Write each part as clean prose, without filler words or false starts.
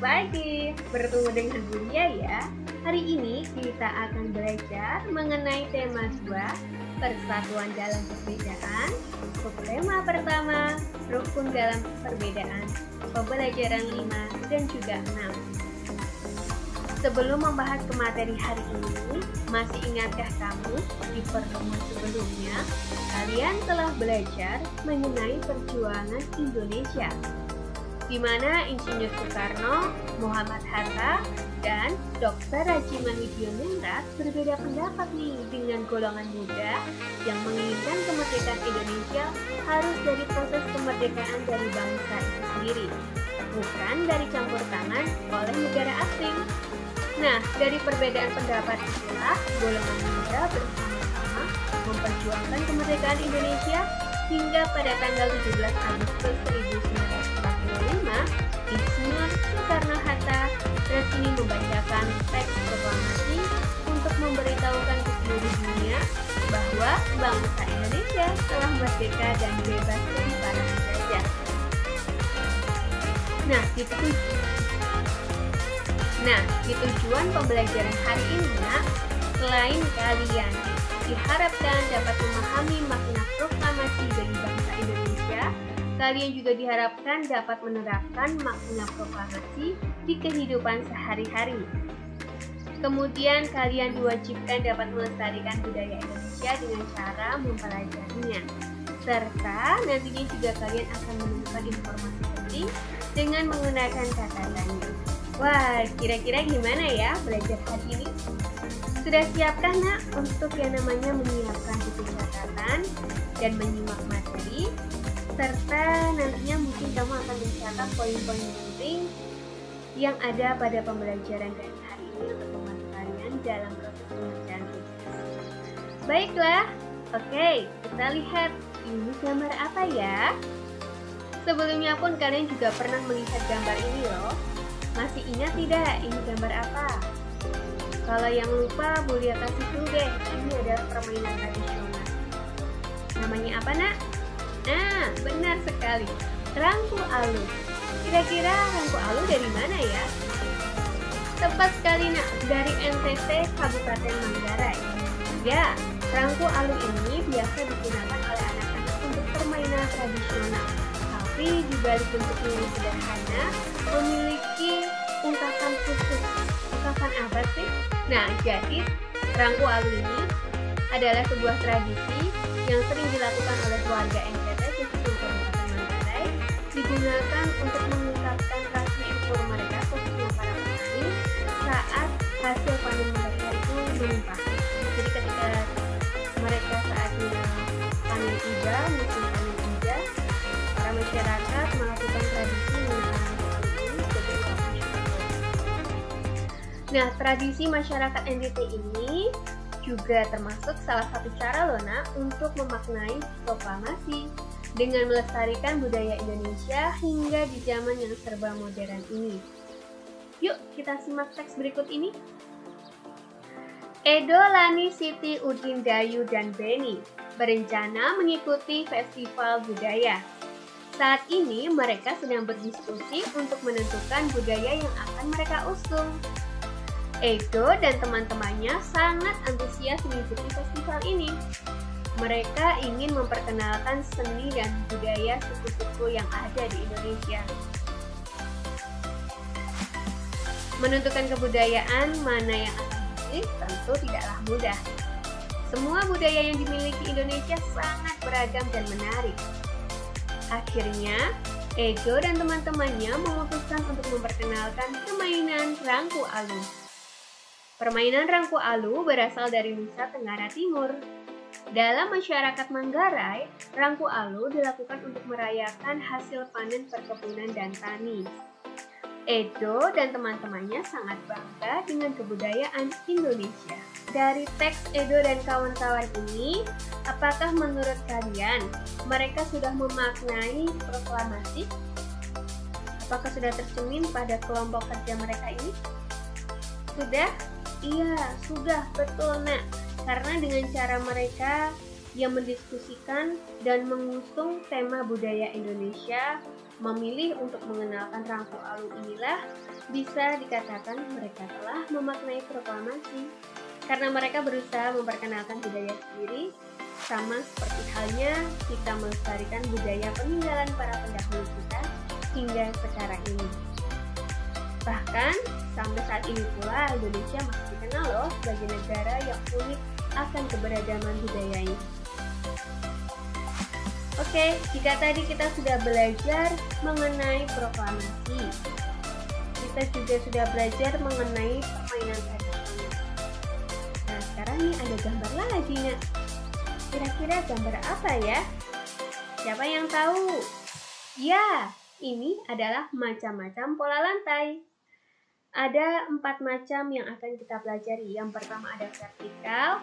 pagi, bertemu dengan Bulia ya. Hari ini kita akan belajar mengenai tema 2, persatuan dalam perbedaan. Subtema pertama, rukun dalam perbedaan, pembelajaran 5 dan juga 6. Sebelum membahas ke materi hari ini, masih ingatkah kamu di pertemuan sebelumnya, kalian telah belajar mengenai perjuangan Indonesia, di mana Insinyur Soekarno, Muhammad Hatta, dan Dr. Raji Manggioniningrat berbeda pendapat nih dengan golongan muda yang menginginkan kemerdekaan Indonesia harus dari proses kemerdekaan dari bangsa itu sendiri, bukan dari campur tangan oleh negara asing. Nah, dari perbedaan pendapat itulah golongan muda bersama-sama memperjuangkan kemerdekaan Indonesia hingga pada tanggal 17 Agustus 1945, Insinyur Soekarno-Hatta resmi membacakan teks proklamasi untuk memberitahukan ke seluruh dunia bahwa bangsa Indonesia telah merdeka dan bebas dari para penjajah. Di tujuan pembelajaran hari ini, selain kalian diharapkan dapat memahami makna proklamasi bagi bangsa Indonesia, kalian juga diharapkan dapat menerapkan makna proklamasi di kehidupan sehari-hari. Kemudian kalian diwajibkan dapat melestarikan budaya Indonesia dengan cara mempelajarinya. Serta nantinya juga kalian akan menemukan informasi penting dengan menggunakan kata tanya. Wah, kira-kira gimana ya belajar hari ini? Sudah siapkah nak untuk yang namanya menyiapkan buku catatan dan menyimak materi? Serta nantinya mungkin kamu akan mencatat poin-poin penting yang ada pada pembelajaran dari hari ini untuk membantu kalian dalam proses pengerjaan tugas. Baiklah, oke, kita lihat ini gambar apa ya? Sebelumnya pun kalian juga pernah melihat gambar ini loh. Masih ingat tidak ini gambar apa? Kalau yang lupa, Bulia kasih dulu deh. Ini adalah permainan tradisional. Namanya apa nak? Nah, benar sekali. Rangku Alu. Kira-kira Rangku Alu dari mana ya? Tepat sekali nak, dari NTT Kabupaten Manggarai. Ya, Rangku Alu ini biasa digunakan oleh anak-anak untuk permainan tradisional. Tapi juga bentuknya yang sederhana, memiliki ungkapan khusus. Ungkapan apa sih? Nah, jadi Rangku Alu ini adalah sebuah tradisi yang sering dilakukan oleh warga NTT khususnya Kabupaten Manggarai, digunakan untuk mengungkapkan rasa syukur mereka khususnya para petani saat hasil panen mereka itu melimpah. Jadi ketika mereka saatnya panen tiba, musim panen tiba, para masyarakat melakukan tradisi menggunakan ini sebagai ungkapan syukur. Nah, tradisi masyarakat NTT ini juga termasuk salah satu cara loh nak untuk memaknai proklamasi dengan melestarikan budaya Indonesia hingga di zaman yang serba modern ini. Yuk kita simak teks berikut ini. Edo, Lani, Siti, Udin, Dayu, dan Beni berencana mengikuti festival budaya. Saat ini mereka sedang berdiskusi untuk menentukan budaya yang akan mereka usung. Edo dan teman-temannya sangat antusias mengikuti festival ini. Mereka ingin memperkenalkan seni dan budaya suku-suku yang ada di Indonesia. Menentukan kebudayaan mana yang akan dipilih tentu tidaklah mudah. Semua budaya yang dimiliki Indonesia sangat beragam dan menarik. Akhirnya, Edo dan teman-temannya memutuskan untuk memperkenalkan permainan Rangku Alu. Permainan Rangku Alu berasal dari Nusa Tenggara Timur. Dalam masyarakat Manggarai, Rangku Alu dilakukan untuk merayakan hasil panen perkebunan dan tani. Edo dan teman-temannya sangat bangga dengan kebudayaan Indonesia. Dari teks Edo dan kawan-kawan ini, apakah menurut kalian mereka sudah memaknai proklamasi? Apakah sudah tercermin pada kelompok kerja mereka ini? Sudah? Iya, sudah, betul nak. Karena dengan cara mereka yang mendiskusikan dan mengusung tema budaya Indonesia, memilih untuk mengenalkan Rangku Alu inilah Bisa dikatakan mereka telah memaknai proklamasi, karena mereka berusaha memperkenalkan budaya sendiri, sama seperti halnya kita melestarikan budaya peninggalan para pendahulu kita hingga sekarang ini. Bahkan sampai saat ini pula Indonesia masih dikenal loh sebagai negara yang unik akan keberagaman budayanya. Oke, jika tadi kita sudah belajar mengenai proklamasi, kita juga sudah belajar mengenai permainan tradisional. Nah, sekarang nih ada gambar lagi, Nak. Kira-kira gambar apa ya? Siapa yang tahu? Ya, ini adalah macam-macam pola lantai. Ada 4 macam yang akan kita pelajari. Yang pertama ada vertikal,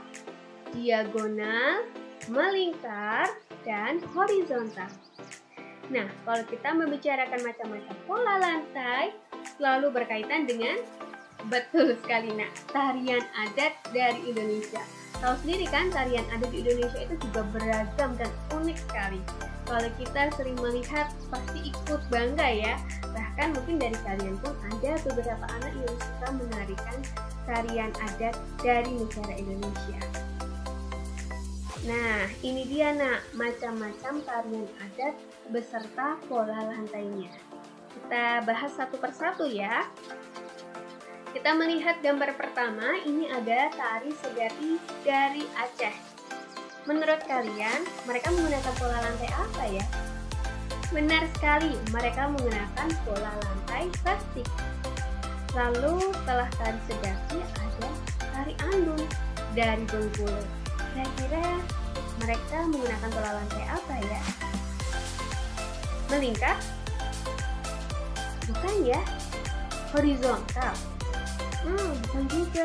diagonal, melingkar, dan horizontal. Nah, kalau kita membicarakan macam-macam pola lantai, selalu berkaitan dengan, betul sekali Nak, tarian adat dari Indonesia. Tahu sendiri kan, tarian adat di Indonesia itu juga beragam dan unik sekali. Kalau kita sering melihat, pasti ikut bangga ya. Bahkan mungkin dari kalian pun ada beberapa anak yang suka menarikan tarian adat dari negara Indonesia. Nah, ini dia Nak, macam-macam tarian adat beserta pola lantainya. Kita bahas satu persatu ya. Kita melihat gambar pertama, ini ada tari Segati dari Aceh. Menurut kalian, mereka menggunakan pola lantai apa ya? Benar sekali, mereka menggunakan pola lantai plastik. Lalu setelah tari Segati ada tari Andun dari Bengkulu. Kira-kira mereka menggunakan pola lantai apa ya? Melingkar? Bukan ya? Horizontal? Bukan juga.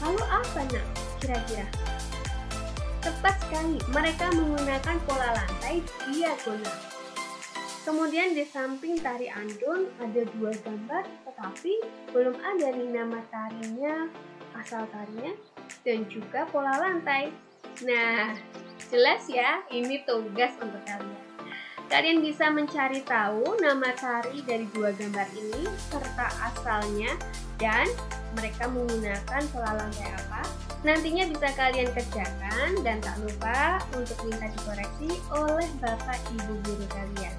Lalu apa Nak? Kira-kira? Tepat sekali, mereka menggunakan pola lantai diagonal. Kemudian di samping tari Andun ada 2 gambar, tetapi belum ada nih nama tarinya, asal tarinya, dan juga pola lantai. Nah, jelas ya, ini tugas untuk kalian. Kalian bisa mencari tahu nama tari dari 2 gambar ini, serta asalnya, dan mereka menggunakan pola lantai apa. Nantinya bisa kalian kerjakan, dan tak lupa untuk minta dikoreksi oleh Bapak Ibu guru kalian.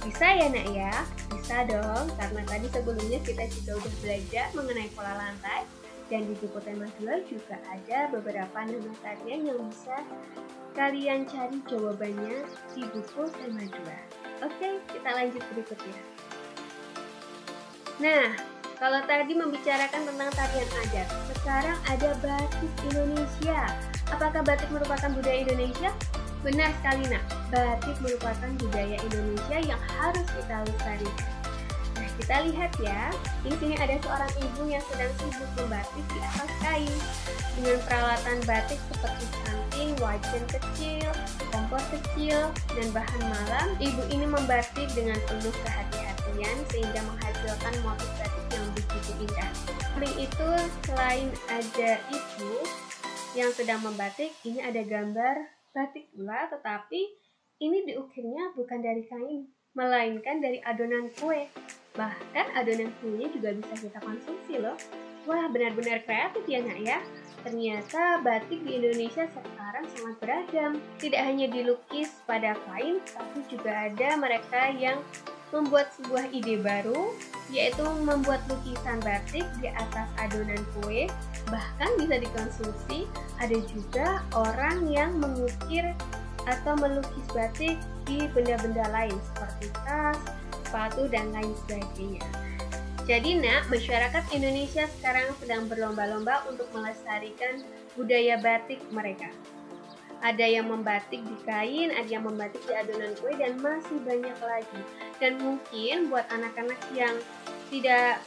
Bisa ya Nak ya? Bisa dong, karena tadi sebelumnya kita juga udah belajar mengenai pola lantai, dan di buku tema 2 juga ada beberapa nama tarian yang bisa kalian cari jawabannya di buku tema 2. Oke, kita lanjut berikutnya. Nah, kalau tadi membicarakan tentang tarian adat, sekarang ada batik Indonesia. Apakah batik merupakan budaya Indonesia? Benar sekali Nak, batik merupakan budaya Indonesia yang harus kita lestarikan. Nah, kita lihat ya, di sini ada seorang ibu yang sedang sibuk membatik di atas kain dengan peralatan batik seperti canting, wajan kecil, kompor kecil, dan bahan malam. Ibu ini membatik dengan penuh kehati-hatian sehingga menghasilkan motif batik yang begitu indah. Selain itu, selain ada ibu yang sedang membatik, ini ada gambar batik pula, tetapi ini diukirnya bukan dari kain, melainkan dari adonan kue. Bahkan adonan kuenya juga bisa kita konsumsi loh. Wah, benar-benar kreatif ya Nak ya. Ternyata batik di Indonesia sekarang sangat beragam. Tidak hanya dilukis pada kain, tapi juga ada mereka yang membuat sebuah ide baru, yaitu membuat lukisan batik di atas adonan kue. Bahkan bisa dikonsumsi. Ada juga orang yang mengukir atau melukis batik di benda-benda lain seperti tas, sepatu, dan lain sebagainya. Jadi Nak, masyarakat Indonesia sekarang sedang berlomba-lomba untuk melestarikan budaya batik mereka. Ada yang membatik di kain, ada yang membatik di adonan kue, dan masih banyak lagi. Dan mungkin buat anak-anak yang tidak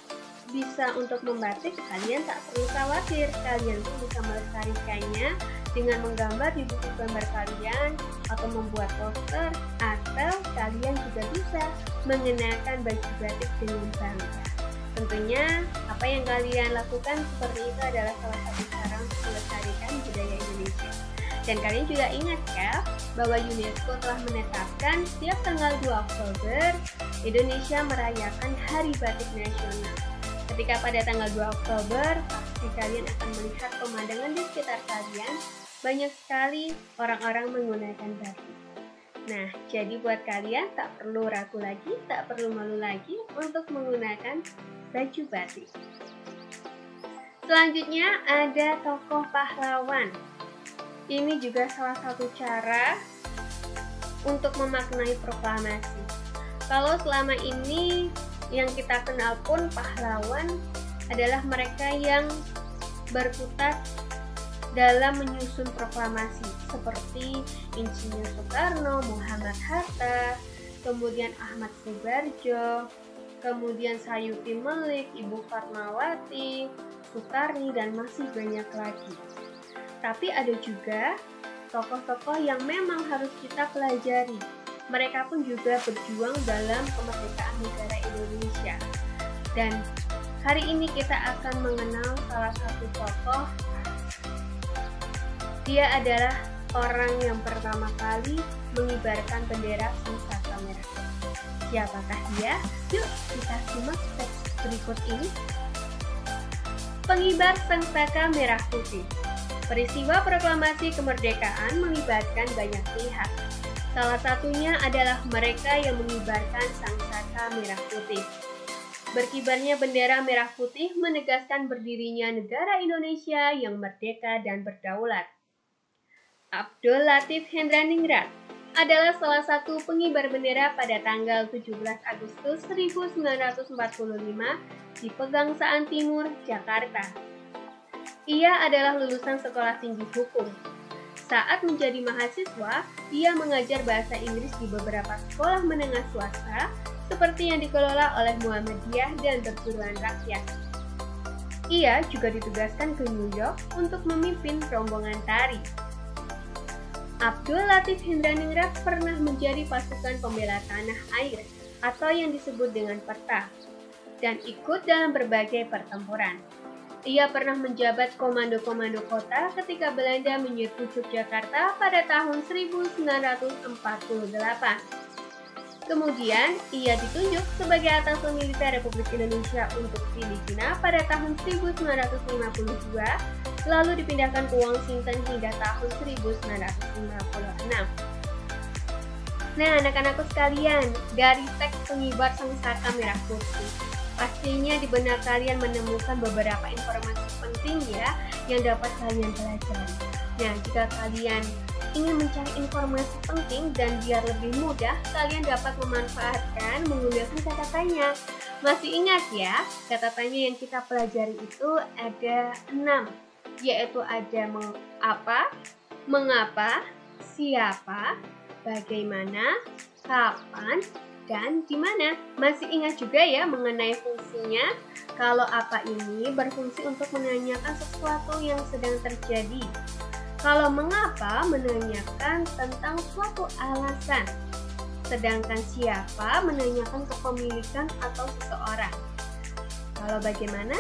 bisa untuk membatik, kalian tak perlu khawatir. Kalian pun bisa melestarikannya dengan menggambar di buku gambar kalian, atau membuat poster, atau kalian juga bisa mengenakan baju batik dengan bangga. Tentunya apa yang kalian lakukan seperti itu adalah salah satu cara untuk melestarikan budaya Indonesia. Dan kalian juga ingat ya, bahwa UNESCO telah menetapkan setiap tanggal 2 Oktober, Indonesia merayakan Hari Batik Nasional. Ketika pada tanggal 2 Oktober, pasti kalian akan melihat pemandangan di sekitar kalian, banyak sekali orang-orang menggunakan batik. Nah, jadi buat kalian tak perlu ragu lagi, tak perlu malu lagi untuk menggunakan baju batik. Selanjutnya ada tokoh pahlawan. Ini juga salah satu cara untuk memaknai proklamasi. Kalau selama ini yang kita kenal pun pahlawan adalah mereka yang berkutat dalam menyusun proklamasi seperti Insinyur Soekarno, Muhammad Hatta, kemudian Ahmad Subarjo, kemudian Sayuti Melik, Ibu Fatmawati, Soekarni, dan masih banyak lagi. Tapi ada juga tokoh-tokoh yang memang harus kita pelajari. Mereka pun juga berjuang dalam kemerdekaan negara Indonesia. Dan hari ini kita akan mengenal salah satu tokoh. Dia adalah orang yang pertama kali mengibarkan bendera Pusaka Merah Putih. Siapakah dia? Yuk kita simak teks berikut ini. Pengibar Sangsaka Merah Putih. Peristiwa proklamasi kemerdekaan melibatkan banyak pihak. Salah satunya adalah mereka yang mengibarkan Sangsaka Merah Putih. Berkibarnya bendera merah putih menegaskan berdirinya negara Indonesia yang merdeka dan berdaulat. Abdul Latif Hendraningrat adalah salah satu pengibar bendera pada tanggal 17 Agustus 1945 di Pegangsaan Timur, Jakarta. Ia adalah lulusan Sekolah Tinggi Hukum. Saat menjadi mahasiswa, ia mengajar bahasa Inggris di beberapa sekolah menengah swasta seperti yang dikelola oleh Muhammadiyah dan Perguruan Rakyat. Ia juga ditugaskan ke New York untuk memimpin rombongan tari. Abdul Latif Hendraningrat pernah menjadi pasukan pembela tanah air atau yang disebut dengan PERTA dan ikut dalam berbagai pertempuran. Ia pernah menjabat komando-komando kota ketika Belanda menyerbu Yogyakarta pada tahun 1948. Kemudian, ia ditunjuk sebagai atasan militer Republik Indonesia untuk Filipina pada tahun 1952, lalu dipindahkan ke Washington hingga tahun 1956. Nah, anak-anakku sekalian, dari teks pengibar Sangsaka Merah Putih, pastinya di benak kalian menemukan beberapa informasi penting ya yang dapat kalian pelajari. Nah, jika kalian ingin mencari informasi penting dan biar lebih mudah, kalian dapat memanfaatkan menggunakan kata tanya. Masih ingat ya, kata tanya yang kita pelajari itu ada 6, yaitu ada apa, mengapa, siapa, bagaimana, kapan, dan di mana. Masih ingat juga ya mengenai fungsinya? Kalau apa ini berfungsi untuk menanyakan sesuatu yang sedang terjadi. Kalau mengapa menanyakan tentang suatu alasan. Sedangkan siapa menanyakan kepemilikan atau seseorang. Kalau bagaimana?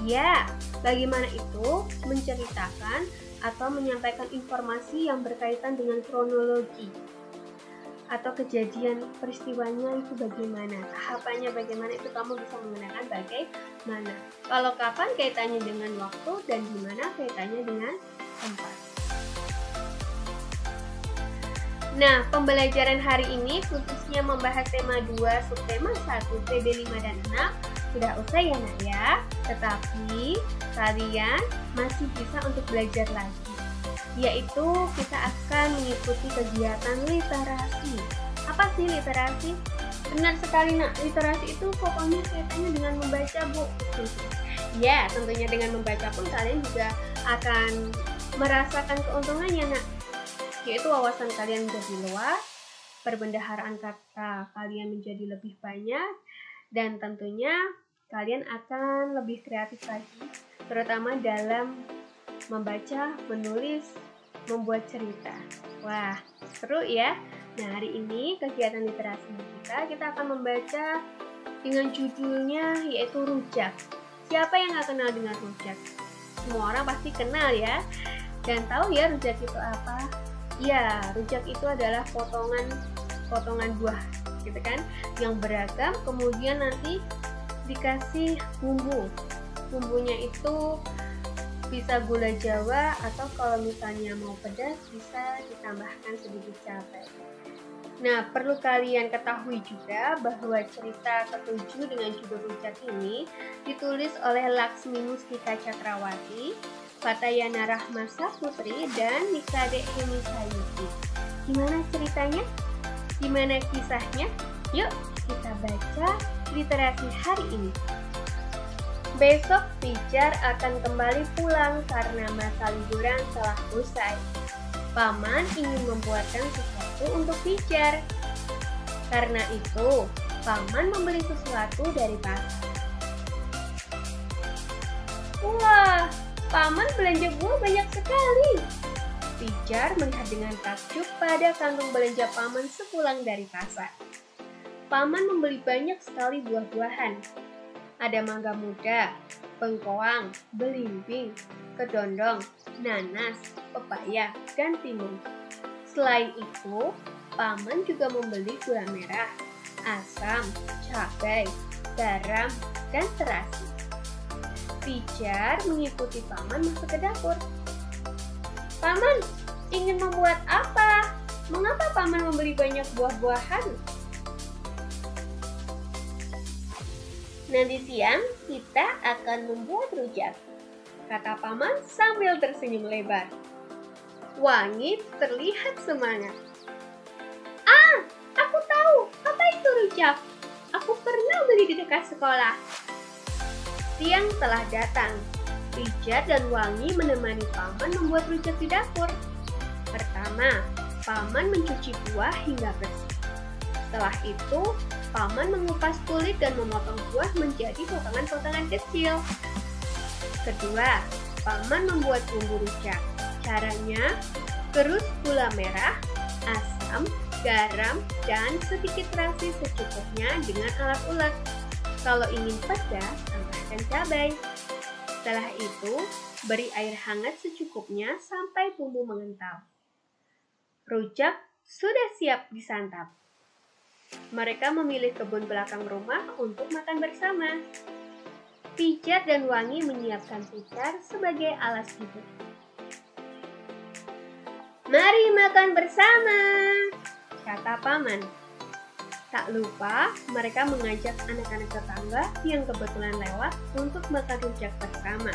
Ya, bagaimana itu menceritakan atau menyampaikan informasi yang berkaitan dengan kronologi atau kejadian peristiwanya itu bagaimana, tahapannya bagaimana, itu kamu bisa menggunakan bagaimana. Kalau kapan kaitannya dengan waktu dan di mana kaitannya dengan tempat. Nah, pembelajaran hari ini khususnya membahas tema 2, subtema 1, PB 5 dan 6 sudah usai ya nak ya. Tetapi kalian masih bisa untuk belajar lagi, yaitu kita akan mengikuti kegiatan literasi. Apa sih literasi? Benar sekali nak, literasi itu pokoknya kaitannya dengan membaca, Bu. Ya, tentunya dengan membaca pun kalian juga akan merasakan keuntungannya nak, yaitu wawasan kalian menjadi luas, perbendaharaan kata kalian menjadi lebih banyak, dan tentunya kalian akan lebih kreatif lagi, terutama dalam membaca, menulis, membuat cerita. Wah, seru ya. Nah, hari ini kegiatan literasi kita akan membaca dengan judulnya yaitu Rujak. Siapa yang gak kenal dengan Rujak? Semua orang pasti kenal ya. Dan tahu ya rujak itu apa? Ya, rujak itu adalah potongan buah gitu kan, yang beragam, kemudian nanti dikasih bumbu. Bumbunya itu bisa gula Jawa atau kalau misalnya mau pedas bisa ditambahkan sedikit cabai. Nah, perlu kalian ketahui juga bahwa cerita ketujuh dengan judul rujak ini ditulis oleh Laksmi Mustika Cakrawati, Fatayana Rahmasa Putri, dan Nikade Hemisayuti. Gimana ceritanya? Gimana kisahnya? Yuk kita baca literasi hari ini. Besok Pijar akan kembali pulang karena masa liburan telah usai. Paman ingin membuatkan sesuatu untuk Pijar. Karena itu, Paman membeli sesuatu dari pasar. Wah, Paman belanja buah banyak sekali. Pijar melihat dengan takjub pada kantong belanja Paman sepulang dari pasar. Paman membeli banyak sekali buah-buahan. Ada mangga muda, bengkoang, belimbing, kedondong, nanas, pepaya, dan timun. Selain itu, Paman juga membeli gula merah, asam, cabai, garam, dan terasi. Pijar mengikuti Paman masuk ke dapur. Paman, ingin membuat apa? Mengapa Paman membeli banyak buah-buahan? Nanti siang kita akan membuat rujak, kata Paman sambil tersenyum lebar. Wangi terlihat semangat. Ah, aku tahu, apa itu rujak? Aku pernah beli di dekat sekolah. Siang telah datang. Pijar dan Wangi menemani Paman membuat rujak di dapur. Pertama, Paman mencuci buah hingga bersih. Setelah itu, Paman mengupas kulit dan memotong buah menjadi potongan-potongan kecil. Kedua, Paman membuat bumbu rujak. Caranya, gerus gula merah, asam, garam, dan sedikit terasi secukupnya dengan alat ulek. Kalau ingin pedas, tambahkan cabai. Setelah itu, beri air hangat secukupnya sampai bumbu mengental. Rujak sudah siap disantap. Mereka memilih kebun belakang rumah untuk makan bersama. Pijar dan Wangi menyiapkan tikar sebagai alas hidup. Mari makan bersama, kata Paman. Tak lupa, mereka mengajak anak-anak tetangga yang kebetulan lewat untuk makan rujak bersama.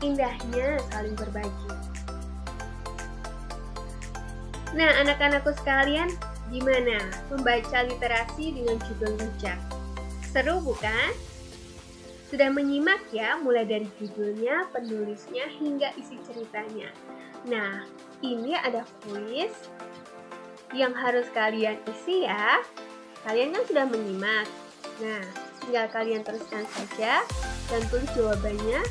Indahnya saling berbagi. Nah, anak-anakku sekalian, gimana membaca literasi dengan judul rujak? Seru bukan? Sudah menyimak ya, mulai dari judulnya, penulisnya, hingga isi ceritanya. Nah, ini ada kuis yang harus kalian isi ya. Kalian kan sudah menyimak. Nah, tinggal kalian teruskan saja dan tulis jawabannya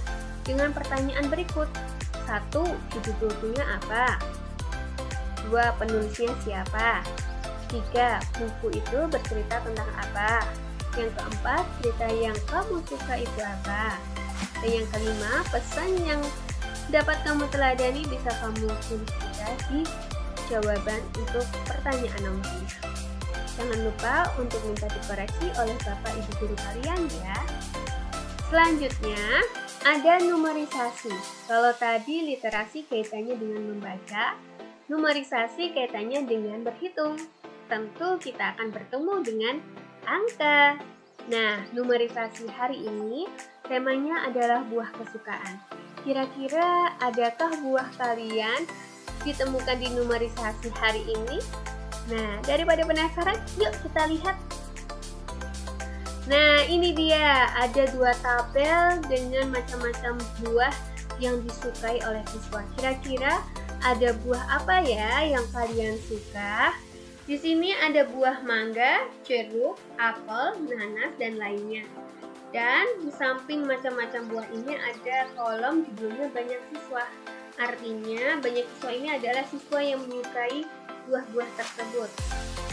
dengan pertanyaan berikut. 1. Judul bukunya apa? 2. Penulisnya siapa? 3. Buku itu bercerita tentang apa? Yang keempat, cerita yang kamu suka itu apa? Dan yang kelima, pesan yang dapat kamu teladani bisa kamu tulis juga di jawaban untuk pertanyaan nomor 5. Jangan lupa untuk minta dikoreksi oleh Bapak Ibu Guru kalian ya. Selanjutnya, ada numerisasi. Kalau tadi literasi kaitannya dengan membaca, numerisasi kaitannya dengan berhitung. Tentu kita akan bertemu dengan angka. Nah, numerisasi hari ini temanya adalah buah kesukaan. Kira-kira adakah buah kalian ditemukan di numerisasi hari ini? Nah, daripada penasaran, yuk kita lihat. Nah, ini dia, ada 2 tabel dengan macam-macam buah yang disukai oleh siswa. Kira-kira ada buah apa ya yang kalian suka? Di sini ada buah mangga, jeruk, apel, nanas, dan lainnya. Dan di samping macam-macam buah ini ada kolom judulnya banyak siswa. Artinya banyak siswa ini adalah siswa yang menyukai buah-buah tersebut.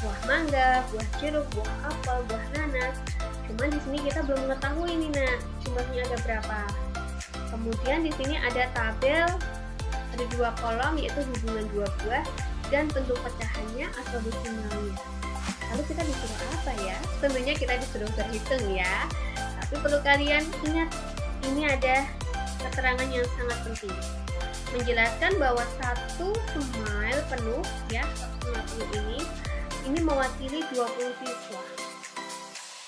Buah mangga, buah jeruk, buah apel, buah nanas. Cuman di sini kita belum mengetahui nih, nah, jumlahnya ada berapa. Kemudian di sini ada tabel ada 2 kolom, yaitu hubungan 2 buah dan bentuk pecahannya atau desimalnya. Lalu kita disuruh apa ya? Tentunya kita disuruh berhitung ya. Tapi perlu kalian ingat, ini ada keterangan yang sangat penting, menjelaskan bahwa satu smile penuh ya, satu smile penuh ini mewakili 20 siswa.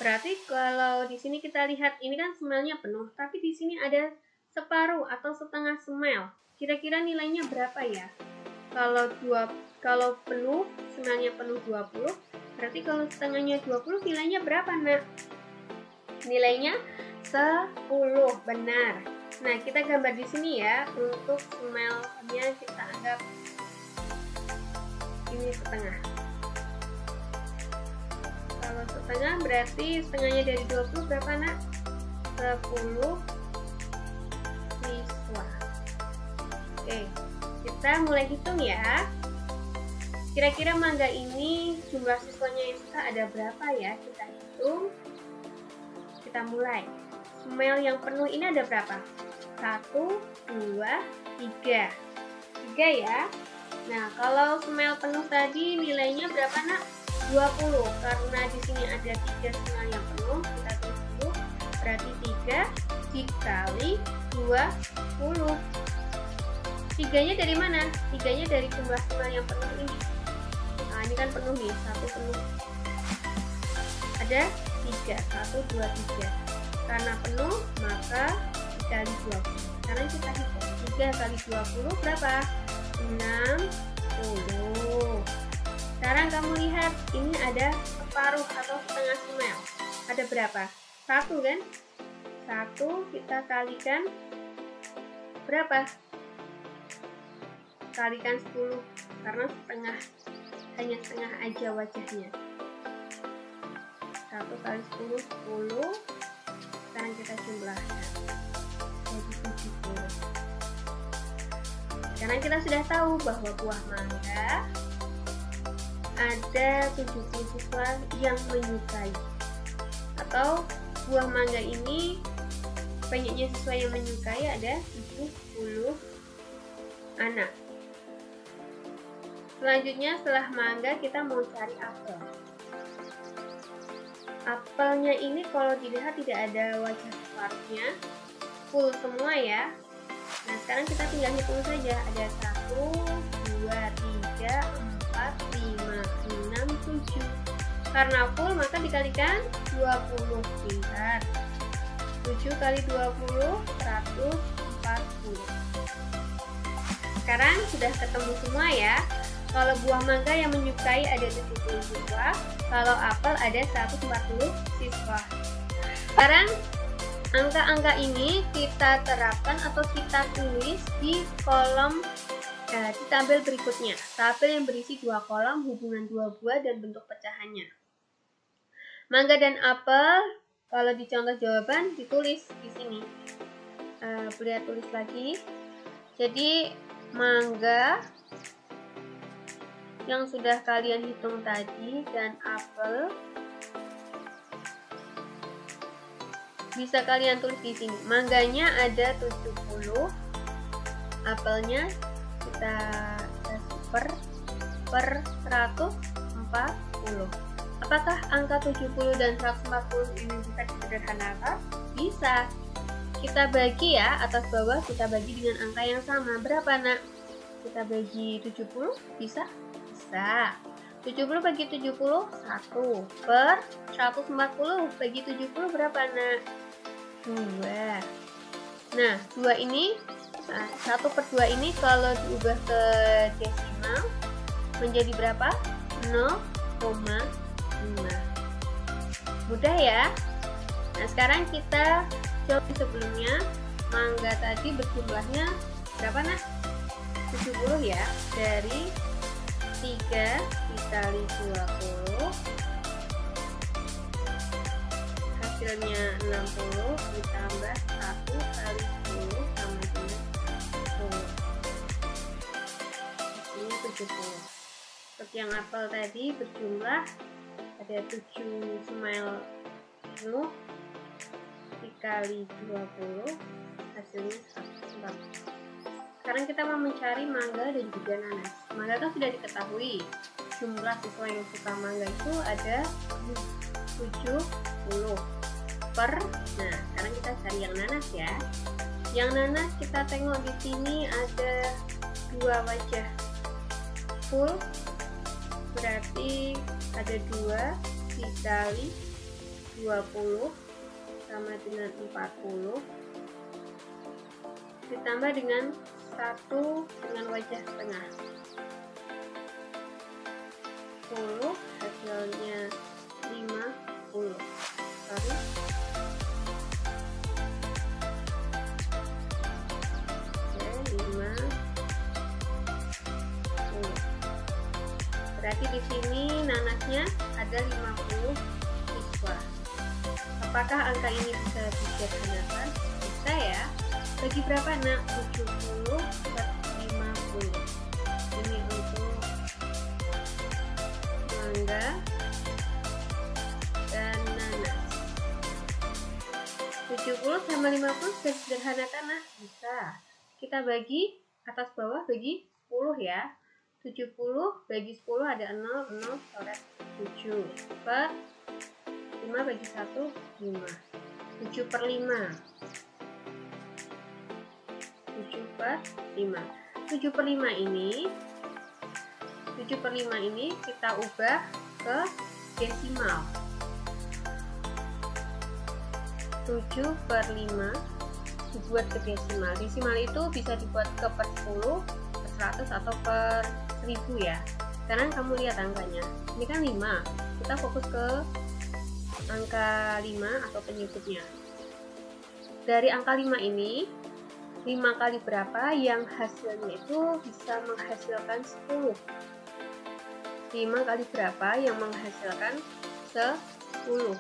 Berarti kalau di sini kita lihat ini kan smile-nya penuh, tapi di sini ada separuh atau setengah smile. Kira-kira nilainya berapa ya? Kalau penuh, smile-nya penuh 20, berarti kalau setengahnya 20 nilainya berapa, Nak? Nilainya 10, benar. Nah, kita gambar di sini ya. Untuk smile-nya kita anggap ini setengah. Kalau setengah berarti setengahnya dari 20 berapa, Nak? 10 siswa. Oke, kita mulai hitung ya. Kira-kira mangga ini jumlah siswanya yang suka ada berapa ya? Kita hitung. Kita mulai. Smile yang penuh ini ada berapa? 1, 2, 3. 3 ya. Nah, kalau smile penuh tadi nilainya berapa, Nak? 20. Karena di sini ada 3 smile yang penuh, kita tulis dulu. Berarti 3 dikali 20. 3-nya dari mana? 3-nya dari jumlah smile yang penuh ini. Nah, ini kan penuh nih, 1 penuh. Ada 3, 1, 2, 3. Karena penuh, maka dikali 20. Sekarang kita hitung. 3 kali 20 berapa? 60. Sekarang kamu lihat, ini ada separuh atau setengah smile. Ada berapa? 1 kan? 1 kita kalikan berapa? Kalikan 10, karena setengah, hanya setengah aja wajahnya. 1 kali 10, 10. Sekarang kita jumlahkan jadi 70. Sekarang kita sudah tahu bahwa buah mangga ada 70 siswa yang menyukai, atau buah mangga ini banyaknya siswa yang menyukai ada 70 anak. Selanjutnya setelah mangga kita mau cari apel. Apelnya ini kalau dilihat tidak ada wajah separuhnya, full semua ya. Nah, sekarang kita tinggal hitung saja. Ada 1, 2, 3, 4, 5, 6, 7. Karena full maka dikalikan 20. Pintar. 7 kali 20, 140. Sekarang sudah ketemu semua ya. Kalau buah mangga yang menyukai ada 70 siswa, kalau apel ada 140 siswa. Sekarang angka-angka ini kita terapkan atau kita tulis di kolom di tabel berikutnya. Tabel yang berisi 2 kolom, hubungan 2 buah dan bentuk pecahannya. Mangga dan apel kalau di contoh jawaban ditulis di sini. Boleh tulis lagi. Jadi mangga yang sudah kalian hitung tadi dan apel bisa kalian tulis di sini. Mangganya ada 70, apelnya kita per 140. Apakah angka 70 dan 140 ini bisa disederhanakan? Bisa. Kita bagi ya, atas bawah kita bagi dengan angka yang sama. Berapa, Nak? Kita bagi 70, bisa? Bisa. 70 bagi 70, 1. Per 140 bagi 70 berapa, Nak? 2. Nah, 2 ini, 1/2 ini kalau diubah ke desimal menjadi berapa? 0,5. Mudah ya? Nah, sekarang kita coba sebelumnya. Mangga tadi berjumlahnya berapa, Nak? 70 ya. Dari 3 dikali 20 hasilnya 60 ditambah 1 kali 10 sama dengan 10. Hasilnya 70. Untuk yang apel tadi berjumlah ada 7 smile penuh dikali 20 hasilnya 140. Sekarang kita mau mencari mangga dan juga nanas. Mangga kan sudah diketahui, jumlah siswa yang suka mangga itu ada 70 per. Nah, sekarang kita cari yang nanas ya. Yang nanas kita tengok di sini ada 2 wajah full, berarti ada 2 dikali 20 sama dengan 40 ditambah dengan 1 dengan wajah tengah 10, hasilnya 50. Sorry. Oke, 50. Berarti di sini nanasnya ada 50 siswa. Apakah angka ini bisa disederhanakan? Bisa ya. Bagi berapa nak? 70 per 50. Ini untuk mangga dan nanas. 70 sama 50 bisa disederhanakan nah? Bisa. Kita bagi atas bawah, bagi 10 ya. 70 bagi 10 ada 0, 0 coret 7 per 5 bagi 1, 5. 7 per 5. 7 per 5. 7 per 5 ini 7 per 5 ini kita ubah ke desimal. 7 per 5 dibuat ke desimal. Desimal itu bisa dibuat ke per 10, per 100 atau per 1000 ya. Sekarang kamu lihat angkanya. Ini kan 5. Kita fokus ke angka 5 atau penyebutnya. Dari angka 5 ini 5 kali berapa yang hasilnya itu bisa menghasilkan 10. 5 kali berapa yang menghasilkan 10.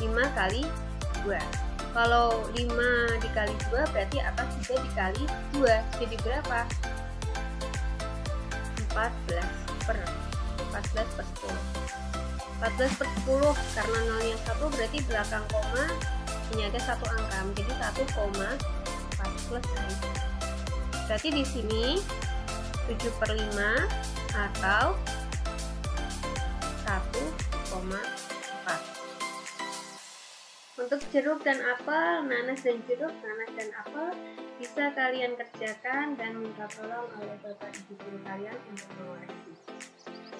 5 kali 2. Kalau 5 dikali 2 berarti atas juga dikali 2. Jadi berapa? 14 per 10. 14 per 10 karena nolnya 1 berarti belakang koma ini ada 1 angka menjadi 1,14. Berarti di sini 7 per 5 atau 1,4. Untuk jeruk dan apel, nanas dan jeruk, nanas dan apel bisa kalian kerjakan dan minta tolong oleh bapak ibu guru kalian untuk mengoreksi.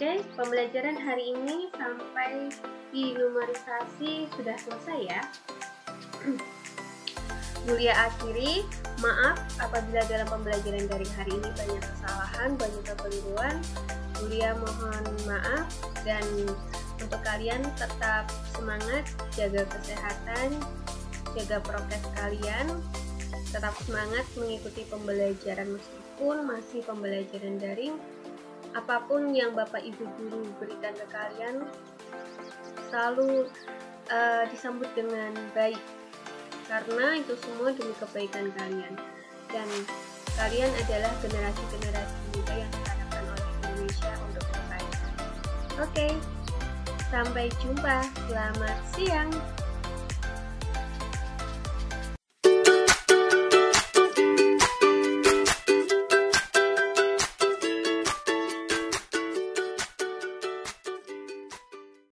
Oke, pembelajaran hari ini sampai di numerisasi sudah selesai ya. Yulia akhiri, maaf apabila dalam pembelajaran daring hari ini banyak kesalahan, banyak kekeliruan. Yulia mohon maaf dan untuk kalian tetap semangat, jaga kesehatan, jaga prokes kalian, tetap semangat mengikuti pembelajaran meskipun masih pembelajaran daring. Apapun yang Bapak Ibu Guru berikan ke kalian selalu disambut dengan baik karena itu semua demi kebaikan kalian dan kalian adalah generasi-generasi muda yang diharapkan oleh Indonesia untuk ke depan. Oke, sampai jumpa. Selamat siang.